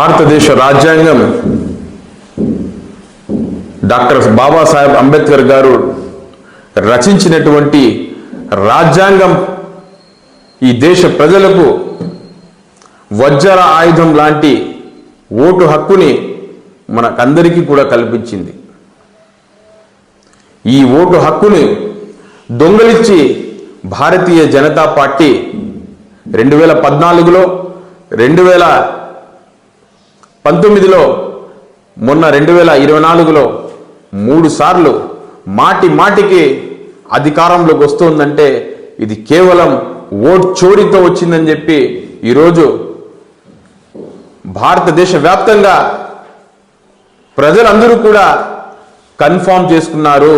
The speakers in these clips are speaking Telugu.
భారతదేశ రాజ్యాంగం డాక్టర్ బాబాసాహెబ్ అంబేద్కర్ గారు రచించినటువంటి రాజ్యాంగం ఈ దేశ ప్రజలకు వజ్ర ఆయుధం లాంటి ఓటు హక్కుని మనకందరికీ కూడా కల్పించింది. ఈ ఓటు హక్కుని దొంగలించి భారతీయ జనతా పార్టీ 2014లో 2019లో మొన్న 2024లో 3 సార్లు మాటికి అధికారంలోకి వస్తుందంటే ఇది కేవలం ఓట్ చోరీతో వచ్చిందని చెప్పి ఈరోజు భారతదేశ వ్యాప్తంగా ప్రజలందరూ కూడా కన్ఫర్మ్ చేసుకున్నారు.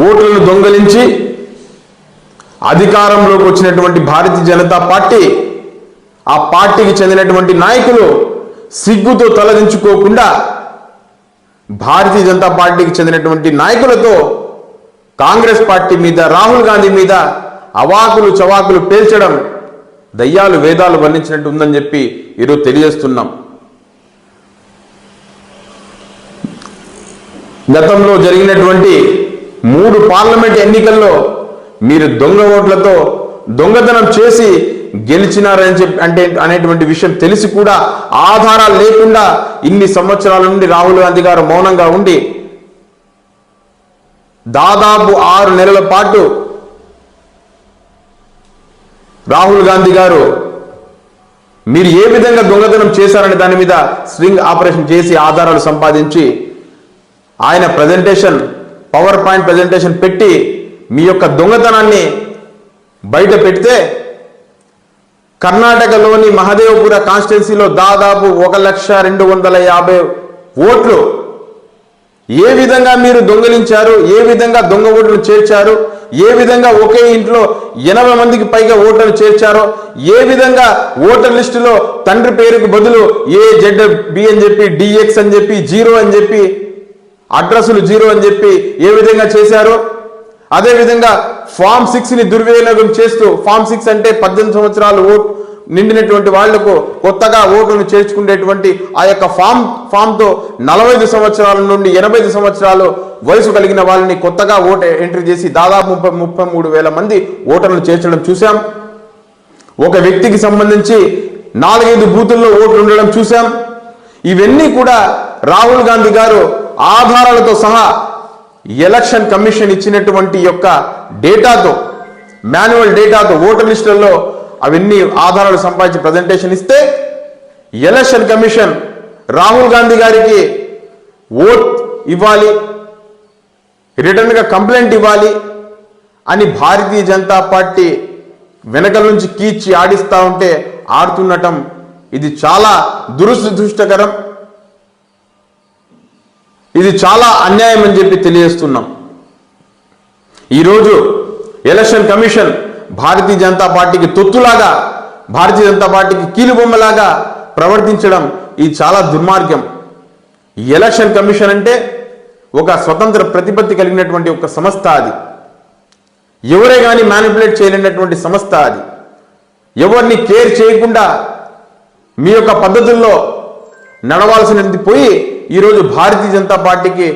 ఓట్లను దొంగలించి అధికారంలోకి వచ్చినటువంటి భారతీయ జనతా పార్టీ, ఆ పార్టీకి చెందినటువంటి నాయకులు సిగ్గుతో తలదించుకోకుండా భారతీయ జనతా పార్టీకి చెందినటువంటి నాయకులతో కాంగ్రెస్ పార్టీ మీద, రాహుల్ గాంధీ మీద అవాకులు చవాకులు పేల్చడం దయ్యాలు వేదాలు వర్ణించినట్టు ఉందని చెప్పి ఈరోజు తెలియజేస్తున్నాం. గతంలో జరిగినటువంటి 3 పార్లమెంట్ ఎన్నికల్లో మీరు దొంగ ఓట్లతో దొంగతనం చేసి గెలిచినారని చెప్పి అనేటువంటి విషయం తెలిసి కూడా ఆధారాలు లేకుండా ఇన్ని సంవత్సరాల నుండి రాహుల్ గాంధీ గారు మౌనంగా ఉండి దాదాపు 6 నెలల పాటు రాహుల్ గాంధీ గారు మీరు ఏ విధంగా దొంగతనం చేశారనే దాని మీద స్ట్రింగ్ ఆపరేషన్ చేసి ఆధారాలు సంపాదించి ఆయన ప్రెజెంటేషన్, పవర్ పాయింట్ ప్రెజెంటేషన్ పెట్టి మీ యొక్క దొంగతనాన్ని బయట పెడితే కర్ణాటకలోని మహదేవపుర కాన్స్టిట్యున్సీలో దాదాపు 1,250,000 ఓట్లు ఏ విధంగా మీరు దొంగలించారు, ఏ విధంగా దొంగ ఓట్లు చేర్చారు, ఏ విధంగా ఒకే ఇంట్లో 80 మందికి పైగా ఓటర్లు చేర్చారో, ఏ విధంగా ఓటర్ లిస్టులో తండ్రి పేరుకు బదులు AZB అని చెప్పి, DX అని చెప్పి, 0 అని చెప్పి, అడ్రస్లు 0 అని చెప్పి ఏ విధంగా చేశారో, అదేవిధంగా ఫామ్ 6ని దుర్వినియోగం చేస్తూ, ఫామ్ 6 అంటే 18 సంవత్సరాలు ఓటు నిండినటువంటి వాళ్లకు కొత్తగా ఓటును చేర్చుకునేటువంటి ఆ యొక్క ఫామ్తో 45 సంవత్సరాల నుండి 85 సంవత్సరాలు వయసు కలిగిన వాళ్ళని కొత్తగా ఓటు ఎంట్రీ చేసి దాదాపు 33,000 మంది ఓటర్లు చేర్చడం చూశాం. ఒక వ్యక్తికి సంబంధించి 4-5 బూతుల్లో ఓట్లు ఉండడం చూశాం. ఇవన్నీ కూడా రాహుల్ గాంధీ గారు ఆధారాలతో సహా ఎలక్షన్ కమిషన్ ఇచ్చినటువంటి యొక్క డేటాతో, మాన్యువల్ డేటాతో, ఓటర్ లిస్టులలో అవన్నీ ఆధారాలు సంపాదించి ప్రజెంటేషన్ ఇస్తే ఎలక్షన్ కమిషన్ రాహుల్ గాంధీ గారికి ఓట్ ఇవ్వాలి, రిటర్న్గా కంప్లైంట్ ఇవ్వాలి అని భారతీయ జనతా పార్టీ వెనకల నుంచి కీచి ఆడిస్తూ ఉంటే ఆడుతుండటం ఇది చాలా దురదృష్టకరం. ఇది చాలా అన్యాయం అని చెప్పి తెలియజేస్తున్నాం. ఈరోజు ఎలక్షన్ కమిషన్ భారతీయ జనతా పార్టీకి తొత్తులాగా, భారతీయ జనతా పార్టీకి కీలుబొమ్మలాగా ప్రవర్తించడం ఇది చాలా దుర్మార్గం. ఈ ఎలక్షన్ కమిషన్ అంటే ఒక స్వతంత్ర ప్రతిపత్తి కలిగినటువంటి ఒక సంస్థ. అది ఎవరే కానీ మ్యానిపులేట్ చేయలేనటువంటి సంస్థ. అది ఎవరిని కేర్ చేయకుండా మీ యొక్క పద్ధతుల్లో నడవాల్సినది పోయి ఈరోజు భారతీయ జనతా పార్టీకి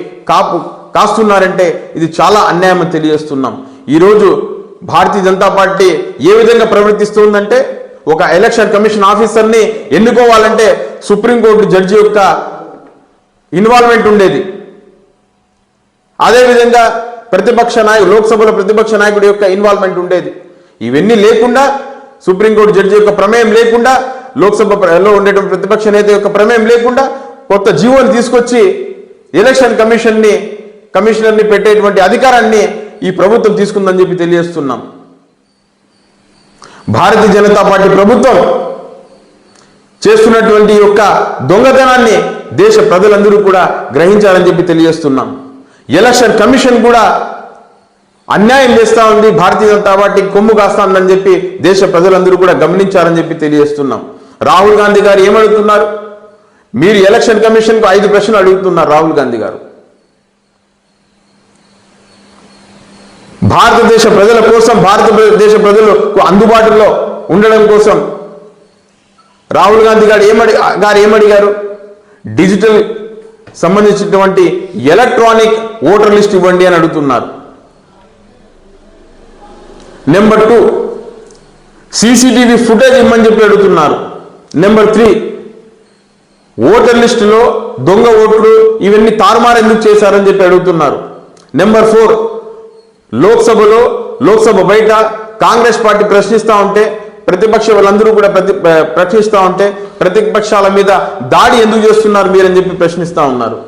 కాస్తున్నారంటే ఇది చాలా అన్యాయం అని తెలియజేస్తున్నాం. ఈరోజు భారతీయ జనతా పార్టీ ఏ విధంగా ప్రవర్తిస్తుందంటే, ఒక ఎలక్షన్ కమిషన్ ఆఫీసర్ని ఎన్నుకోవాలంటే సుప్రీంకోర్టు జడ్జి యొక్క ఇన్వాల్వ్మెంట్ ఉండేది. అదేవిధంగా లోక్సభలో ప్రతిపక్ష నాయకుడి యొక్క ఇన్వాల్వ్మెంట్ ఉండేది. ఇవన్నీ లేకుండా, సుప్రీంకోర్టు జడ్జి యొక్క ప్రమేయం లేకుండా, లోక్సభలో ఉండేటువంటి ప్రతిపక్ష నేత యొక్క ప్రమేయం లేకుండా కొత్త జీవోని తీసుకొచ్చి ఎలక్షన్ కమిషనర్ని పెట్టేటువంటి అధికారాన్ని ఈ ప్రభుత్వం తీసుకుందని చెప్పి తెలియజేస్తున్నాం. భారతీయ జనతా పార్టీ ప్రభుత్వం చేస్తున్నటువంటి యొక్క దొంగతనాన్ని దేశ ప్రజలందరూ కూడా గ్రహించాలని చెప్పి తెలియజేస్తున్నాం. ఎలక్షన్ కమిషన్ కూడా అన్యాయం చేస్తూ ఉంది, భారతీయ జనతా పార్టీకి కొమ్ము కాస్తానని చెప్పి దేశ ప్రజలందరూ కూడా గమనించాలని చెప్పి తెలియజేస్తున్నాం. రాహుల్ గాంధీ గారు ఏమడుగుతున్నారు? మీరు ఎలక్షన్ కమిషన్కు 5 ప్రశ్నలు అడుగుతున్నారు రాహుల్ గాంధీ గారు. భారతదేశ ప్రజల కోసం, భారతదేశ ప్రజలకు అందుబాటులో ఉండడం కోసం రాహుల్ గాంధీ గారు ఏమడిగారు? డిజిటల్ సంబంధించినటువంటి ఎలక్ట్రానిక్ ఓటర్ లిస్ట్ ఇవ్వండి అని అడుగుతున్నారు. నెంబర్ 2, CCTV ఫుటేజ్ ఇమ్మని చెప్పి అడుగుతున్నారు. నెంబర్ 3, ఓటర్ లిస్టులో దొంగ ఓట్లు ఇవన్నీ తారుమారు ఎందుకు చేశారని చెప్పి అడుగుతున్నారు. నెంబర్ 4, లోక్సభ బయట కాంగ్రెస్ పార్టీ ప్రశ్నిస్తూ ఉంటే ప్రతిపక్ష వాళ్ళందరూ కూడా ప్రశ్నిస్తూ ఉంటే ప్రతిపక్షాల మీద దాడి ఎందుకు చేస్తున్నారు మీరని చెప్పి ప్రశ్నిస్తూ ఉన్నారు.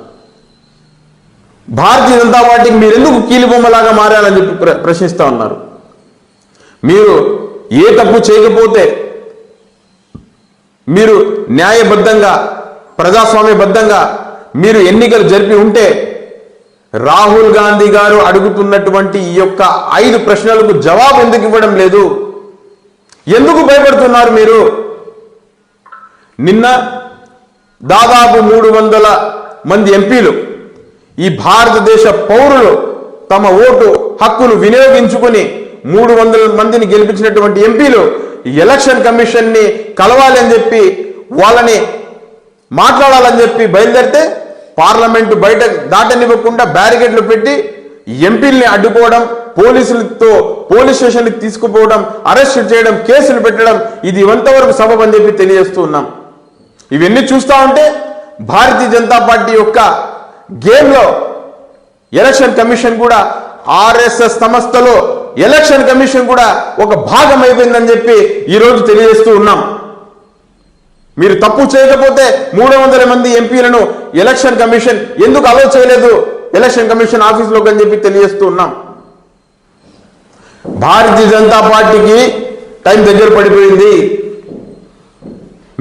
భారతీయ జనతా పార్టీకి మీరెందుకు కీలుబొమ్మలాగా మారాలని చెప్పి ప్రశ్నిస్తూ ఉన్నారు. మీరు ఏ తప్పు చేయకపోతే, మీరు న్యాయబద్ధంగా ప్రజాస్వామ్యబద్ధంగా మీరు ఎన్నికలు జరిపి ఉంటే రాహుల్ గాంధీ గారు అడుగుతున్నటువంటి ఈ యొక్క 5 ప్రశ్నలకు జవాబు ఎందుకు ఇవ్వడం లేదు? ఎందుకు భయపడుతున్నారు మీరు? నిన్న దాదాపు 300 మంది ఎంపీలు, ఈ భారతదేశ పౌరులు తమ ఓటు హక్కును వినియోగించుకుని 300 మందిని గెలిపించినటువంటి ఎంపీలు ఎలక్షన్ కమిషన్ ని కలవాలి అని చెప్పి వాళ్ళని మాట్లాడాలని చెప్పి బయలుదేరితే పార్లమెంటు బయట దాటనివ్వకుండా బ్యారికేడ్లు పెట్టి ఎంపీల్ని అడ్డుకోవడం, పోలీస్ స్టేషన్కి తీసుకుపోవడం, అరెస్ట్ చేయడం, కేసులు పెట్టడం, ఇది ఎంతవరకు సబబు అని చెప్పి తెలియజేస్తూ ఉన్నాం. ఇవన్నీ చూస్తూ ఉంటే భారతీయ జనతా పార్టీ యొక్క గేమ్లో ఎలక్షన్ కమిషన్ కూడా RSS సంస్థలో ఎలక్షన్ కమిషన్ కూడా ఒక భాగం అయిపోయిందని చెప్పి ఈరోజు తెలియజేస్తూ ఉన్నాం. మీరు తప్పు చేయకపోతే 300 మంది ఎంపీలను ఎలక్షన్ కమిషన్ ఎందుకు అలౌ చేయలేదు ఎలక్షన్ కమిషన్ ఆఫీసులోకి అని చెప్పి తెలియజేస్తూ ఉన్నాం. భారతీయ జనతా పార్టీకి టైం దగ్గర పడిపోయింది.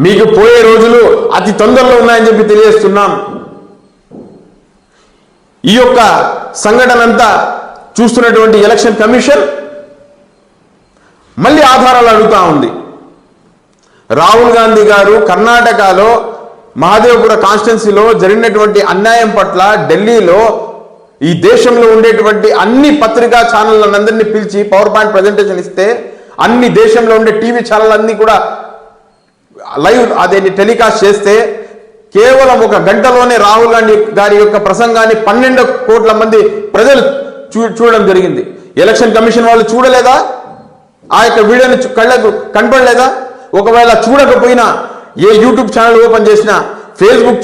మీకు పోయే రోజులు అతి తొందరలో ఉన్నాయని చెప్పి తెలియజేస్తున్నాం. ఈ యొక్క సంఘటన అంతా చూస్తున్నటువంటి ఎలక్షన్ కమిషన్ మళ్ళీ ఆధారాలు అడుగుతా ఉంది. రాహుల్ గాంధీ గారు కర్ణాటకలో మహదేవ్పుర కాన్స్టిట్యున్సీలో జరిగినటువంటి అన్యాయం పట్ల ఢిల్లీలో ఈ దేశంలో ఉండేటువంటి అన్ని పత్రికా ఛానళ్ళందరినీ పిలిచి పవర్ పాయింట్ ప్రజెంటేషన్ ఇస్తే అన్ని దేశంలో ఉండే టీవీ ఛానల్ అన్ని కూడా లైవ్ అదేని టెలికాస్ట్ చేస్తే కేవలం 1 గంటలోనే రాహుల్ గాంధీ గారి యొక్క ప్రసంగాన్ని 12 కోట్ల మంది ప్రజలు చూడడం జరిగింది. ఎలక్షన్ కమిషన్ వాళ్ళు చూడలేదా? ఆ యొక్క వీడియోని కళ్ళకు కనపడలేదా? ఒకవేళ చూడకపోయినా ఏ యూట్యూబ్ ఛానల్ ఓపెన్ చేసినా, ఫేస్బుక్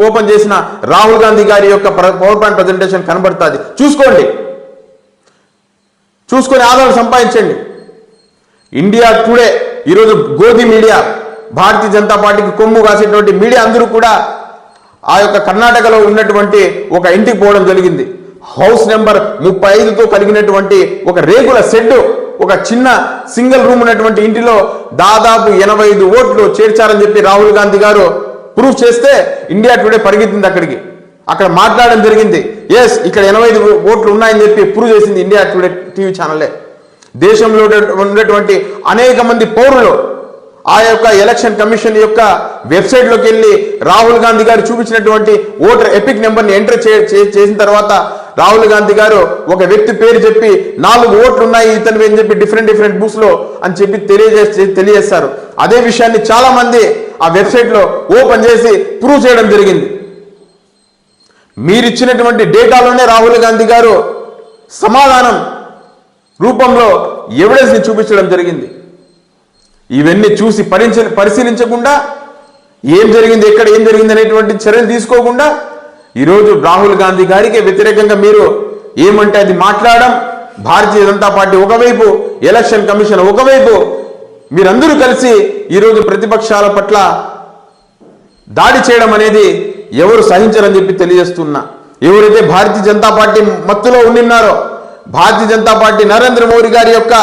ఓపెన్ చేసినా రాహుల్ గాంధీ గారి యొక్క పవర్ పాయింట్ ప్రజెంటేషన్ కనబడుతుంది. చూసుకొని ఆధారం సంపాదించండి. ఇండియా టుడే ఈరోజు గోధి మీడియా, భారతీయ జనతా పార్టీకి కొమ్ము కాసేటువంటి మీడియా అందరూ కూడా ఆ యొక్క కర్ణాటకలో ఉన్నటువంటి ఒక ఇంటికి పోవడం జరిగింది. హౌస్ నెంబర్ 35తో కలిగినటువంటి ఒక రేకుల షెడ్, ఒక చిన్న సింగిల్ రూమ్ ఉన్నటువంటి ఇంటిలో దాదాపు 85 ఓట్లు చేర్చారని చెప్పి రాహుల్ గాంధీ గారు ప్రూఫ్ చేస్తే ఇండియా టుడే పరిగెత్తింది అక్కడికి. అక్కడ మాట్లాడడం జరిగింది. ఎస్, ఇక్కడ 85 ఓట్లు ఉన్నాయని చెప్పి ప్రూవ్ చేసింది ఇండియా టుడే టీవీ ఛానలే. దేశంలో ఉన్నటువంటి అనేక మంది పౌరులు ఆ యొక్క ఎలక్షన్ కమిషన్ యొక్క వెబ్సైట్లోకి వెళ్ళి రాహుల్ గాంధీ గారు చూపించినటువంటి ఓటర్ ఎపిక్ నెంబర్ని ఎంటర్ చేసిన తర్వాత రాహుల్ గాంధీ గారు ఒక వ్యక్తి పేరు చెప్పి 4 ఓట్లు ఉన్నాయి ఇతను అని చెప్పి డిఫరెంట్ బూత్స్ లో అని చెప్పి తెలియజేస్తారు. అదే విషయాన్ని చాలా మంది ఆ వెబ్సైట్ లో ఓపెన్ చేసి ప్రూవ్ చేయడం జరిగింది. మీరిచ్చినటువంటి డేటాలోనే రాహుల్ గాంధీ గారు సమాధానం రూపంలో ఎవిడెన్స్ ని చూపించడం జరిగింది. ఇవన్నీ చూసి పరిశీలించకుండా ఏం జరిగింది, ఎక్కడ ఏం జరిగింది అనేటువంటి చర్యలు తీసుకోకుండా ఈరోజు రాహుల్ గాంధీ గారికి వ్యతిరేకంగా మీరు ఏమంటే అది మాట్లాడడం, భారతీయ జనతా పార్టీ ఒకవైపు, ఎలక్షన్ కమిషన్ ఒకవైపు, మీరందరూ కలిసి ఈరోజు ప్రతిపక్షాల పట్ల దాడి చేయడం అనేది ఎవరు సహించరని చెప్పి తెలియజేస్తున్నా. ఎవరైతే భారతీయ జనతా పార్టీ మత్తులో ఉన్నారో, భారతీయ జనతా పార్టీ నరేంద్ర మోడీ గారి యొక్క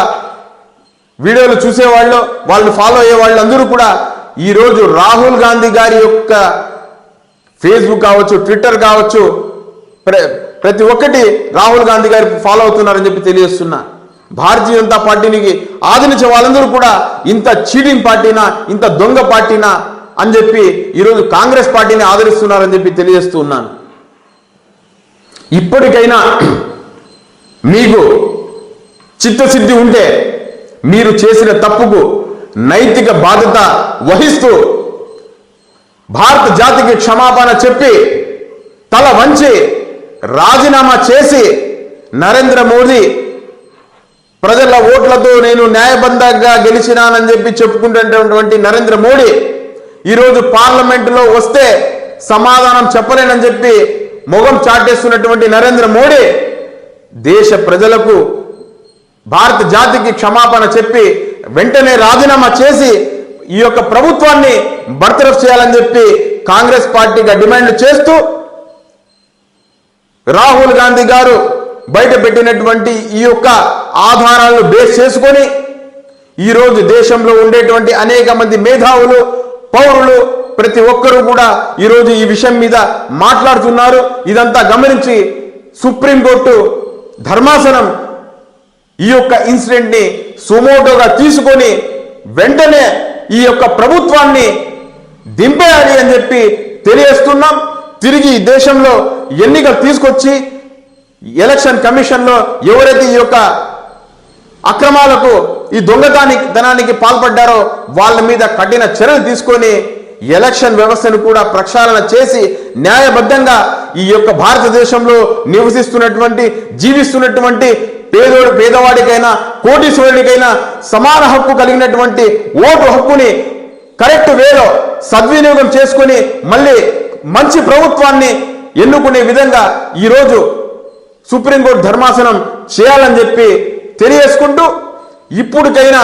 వీడియోలు చూసేవాళ్ళు, వాళ్ళు ఫాలో అయ్యే వాళ్ళు అందరూ కూడా ఈరోజు రాహుల్ గాంధీ గారి యొక్క ఫేస్బుక్ కావచ్చు, ట్విట్టర్ కావచ్చు, ప్రతి ఒక్కటి రాహుల్ గాంధీ గారి ఫాలో అవుతున్నారని చెప్పి తెలియజేస్తున్నా. భారతీయ జనతా పార్టీకి ఆదరించే వాళ్ళందరూ కూడా ఇంత చీటింగ్ పార్టీనా, ఇంత దొంగ పార్టీనా అని చెప్పి ఈరోజు కాంగ్రెస్ పార్టీని ఆదరిస్తున్నారని చెప్పి తెలియజేస్తూ ఉన్నాను. ఇప్పటికైనా మీకు చిత్తశుద్ధి ఉంటే మీరు చేసిన తప్పుకు నైతిక బాధ్యత వహిస్తూ భారత జాతికి క్షమాపణ చెప్పి తల వంచి రాజీనామా చేసి నరేంద్ర మోదీ ప్రజల ఓట్లతో నేను న్యాయబద్ధంగా గెలిచినానని చెప్పి చెప్పుకుంటున్నటువంటి నరేంద్ర మోడీ ఈరోజు పార్లమెంటులో వస్తే సమాధానం చెప్పలేనని చెప్పి మొగం చాటేస్తున్నటువంటి నరేంద్ర మోడీ దేశ ప్రజలకు భారత జాతికి క్షమాపణ చెప్పి వెంటనే రాజీనామా చేసి ఈ యొక్క ప్రభుత్వాన్ని బర్తరఫ్ చేయాలని చెప్పి కాంగ్రెస్ పార్టీగా డిమాండ్ చేస్తూ రాహుల్ గాంధీ గారు బయట పెట్టినటువంటి ఈ యొక్క ఆధారాలను బేస్ చేసుకొని ఈరోజు దేశంలో ఉండేటువంటి అనేక మంది మేధావులు పౌరులు ప్రతి ఒక్కరూ కూడా ఈరోజు ఈ విషయం మీద మాట్లాడుతున్నారు. ఇదంతా గమనించి సుప్రీంకోర్టు ధర్మాసనం ఈ యొక్క ఇన్సిడెంట్ ని సుమోటోగా తీసుకొని వెంటనే ఈ యొక్క ప్రభుత్వాన్ని దింపేయాలి అని చెప్పి తెలియజేస్తున్నాం. తిరిగి దేశంలో ఎన్నికలు తీసుకొచ్చి ఎలక్షన్ కమిషన్లో ఎవరైతే ఈ యొక్క అక్రమాలకు ఈ దొంగతనానికి పాల్పడ్డారో వాళ్ళ మీద కఠిన చర్యలు తీసుకొని ఎలక్షన్ వ్యవస్థను కూడా ప్రక్షాళన చేసి న్యాయబద్ధంగా ఈ యొక్క భారతదేశంలో నివసిస్తున్నటువంటి జీవిస్తున్నటువంటి పేదవాడికైనా కోటీశ్వరుడికైనా సమాన హక్కు కలిగినటువంటి ఓటు హక్కుని కరెక్ట్ వేలో సద్వినియోగం చేసుకుని మళ్ళీ మంచి ప్రభుత్వాన్ని ఎన్నుకునే విధంగా ఈరోజు సుప్రీంకోర్టు ధర్మాసనం చేయాలని చెప్పి తెలియజేసుకుంటూ ఇప్పటికైనా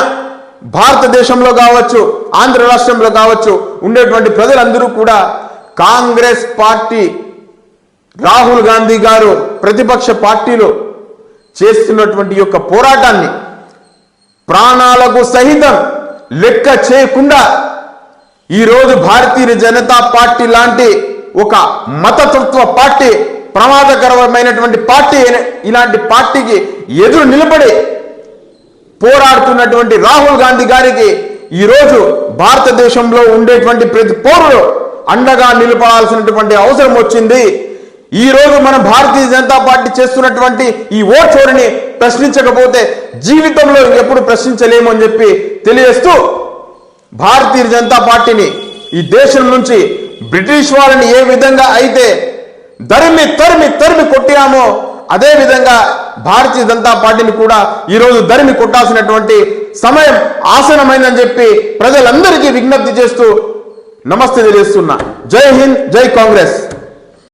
భారతదేశంలో కావచ్చు ఆంధ్ర రాష్ట్రంలో కావచ్చు ఉండేటువంటి ప్రజలందరూ కూడా కాంగ్రెస్ పార్టీ రాహుల్ గాంధీ గారు ప్రతిపక్ష పార్టీలు చేస్తున్నటువంటి యొక్క పోరాటాన్ని ప్రాణాలకు సహితం లెక్క చేయకుండా ఈరోజు భారతీయ జనతా పార్టీ లాంటి ఒక మతతత్వ పార్టీ ప్రమాదకరమైనటువంటి పార్టీ ఇలాంటి పార్టీకి ఎదురు నిలబడి పోరాడుతున్నటువంటి రాహుల్ గాంధీ గారికి ఈరోజు భారతదేశంలో ఉండేటువంటి ప్రతి పౌరులు అండగా నిలబడాల్సినటువంటి అవసరం వచ్చింది. ఈ రోజు మన భారతీయ జనతా పార్టీ చేస్తున్నటువంటి ఈ ఓట్ చోరీని ప్రశ్నించకపోతే జీవితంలో ఎప్పుడు ప్రశ్నించలేము అని చెప్పి తెలియజేస్తూ భారతీయ జనతా పార్టీని ఈ దేశం నుంచి బ్రిటిష్ వాళ్ళని ఏ విధంగా అయితే తరిమి కొట్టామో అదే విధంగా భారతీయ జనతా పార్టీని కూడా ఈరోజు కొట్టాల్సినటువంటి సమయం ఆసనమైందని చెప్పి ప్రజలందరికీ విజ్ఞప్తి చేస్తూ నమస్తే తెలియజేస్తున్నా. జై హింద్, జై కాంగ్రెస్.